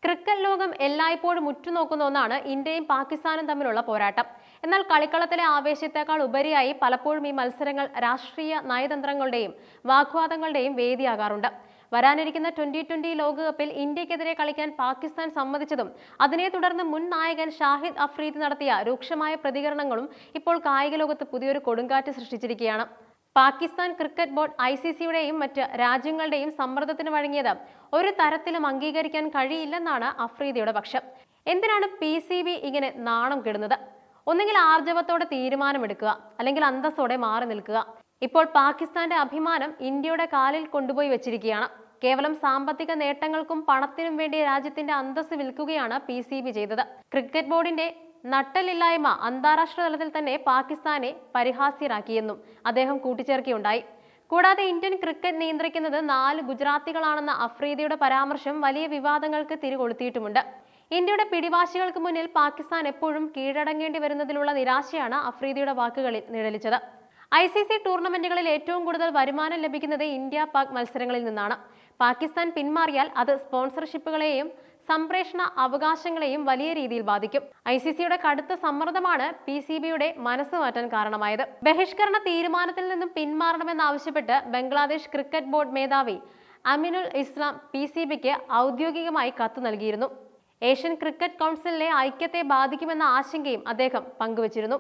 Cricket ലോകം എല്ലായ്പ്പോഴും ഉറ്റുനോക്കുന്ന ഒന്നാണ് ഇന്ത്യയും പാകിസ്ഥാനും തമ്മിലുള്ള പോരാട്ടം. എന്നാൽ കളിക്കളത്തിലെ ആവേശത്തെക്കാൾ ഉപരിയായി പലപ്പോഴും ഈ മത്സരങ്ങൾ രാഷ്ട്രീയ നയതന്ത്രങ്ങളുടെയും വാഗ്വാദങ്ങളുടെയും വേദിയാകാറുണ്ട്. വരാനിരിക്കുന്ന 2020 ലോകകപ്പിൽ ഇന്ത്യക്കെതിരെ കളിക്കാൻ പാകിസ്ഥാൻ സമ്മതിച്ചതും അതിനെ തുടർന്ന് മുൻ നായകൻ ഷാഹിദ് അഫ്രീദി നടത്തിയ രൂക്ഷമായ പ്രതികരണങ്ങളും ഇപ്പോൾ കായിക ലോകത്ത് പുതിയൊരു കൊടുങ്കാറ്റ് സൃഷ്ടിച്ചിരിക്കുകയാണ്. പാകിസ്ഥാൻ ക്രിക്കറ്റ് ബോർഡ് ICCയുടെയും മറ്റ് രാജ്യങ്ങളുടെയും സമ്മർദ്ദത്തിന് വഴങ്ങിയത് ഒരു തരത്തിലും അംഗീകരിക്കാൻ കഴിയില്ലെന്നാണ് അഫ്രീദിയുടെ പക്ഷം. എന്തിനാണ് PCB ഇങ്ങനെ നാണം കെടുന്നത്? ഒന്നുകിൽ ആർജവത്തോടെ തീരുമാനമെടുക്കുക, അല്ലെങ്കിൽ അന്തസ്സോടെ മാറി നിൽക്കുക. ഇപ്പോൾ പാകിസ്ഥാന്റെ അഭിമാനം ഇന്ത്യയുടെ കാലിൽ കൊണ്ടുപോയി വെച്ചിരിക്കുകയാണ്. കേവലം സാമ്പത്തിക നേട്ടങ്ങൾക്കും പണത്തിനും വേണ്ടി രാജ്യത്തിന്റെ അന്തസ്സ് വിൽക്കുകയാണ് PCB ചെയ്തത്. ക്രിക്കറ്റ് ബോർഡിന്റെ നട്ടലില്ലായ്മ അന്താരാഷ്ട്ര തലത്തിൽ തന്നെ പാകിസ്ഥാനെ പരിഹാസ്യരാക്കിയെന്നും അദ്ദേഹം കൂട്ടിച്ചേർക്കുകയുണ്ടായി. കൂടാതെ ഇന്ത്യൻ ക്രിക്കറ്റ് നിയന്ത്രിക്കുന്നത് 4 ഗുജറാത്തികളാണെന്ന അഫ്രീദിയുടെ പരാമർശം വലിയ വിവാദങ്ങൾക്ക് തിരികൊളുത്തിയിട്ടുമുണ്ട്. ഇന്ത്യയുടെ പിടിവാശികൾക്ക് മുന്നിൽ പാകിസ്ഥാൻ എപ്പോഴും കീഴടങ്ങേണ്ടി വരുന്നതിലുള്ള നിരാശയാണ് അഫ്രീദിയുടെ വാക്കുകളിൽ നിഴലിച്ചത്. ICC ടൂർണമെന്റുകളിൽ ഏറ്റവും കൂടുതൽ വരുമാനം ലഭിക്കുന്നത് ഇന്ത്യ-പാക് മത്സരങ്ങളിൽ നിന്നാണ്. പാകിസ്ഥാൻ പിന്മാറിയാൽ അത് സ്പോൺസർഷിപ്പുകളെയും സംപ്രേഷണ അവകാശങ്ങളെയും വലിയ രീതിയിൽ ബാധിക്കും. ICCയുടെ കടുത്ത സമ്മർദ്ദമാണ് PCBയുടെ മനസ്സ് മാറ്റാൻ കാരണമായത്. ബഹിഷ്കരണ തീരുമാനത്തിൽ നിന്നും പിന്മാറണമെന്നാവശ്യപ്പെട്ട് ബംഗ്ലാദേശ് ക്രിക്കറ്റ് ബോർഡ് മേധാവി അമിനുൽ ഇസ്ലാം PCBക്ക് ഔദ്യോഗികമായി കത്ത് നൽകിയിരുന്നു. ഏഷ്യൻ ക്രിക്കറ്റ് കൗൺസിലിലെ ഐക്യത്തെ ബാധിക്കുമെന്ന ആശങ്കയും അദ്ദേഹം പങ്കുവച്ചിരുന്നു.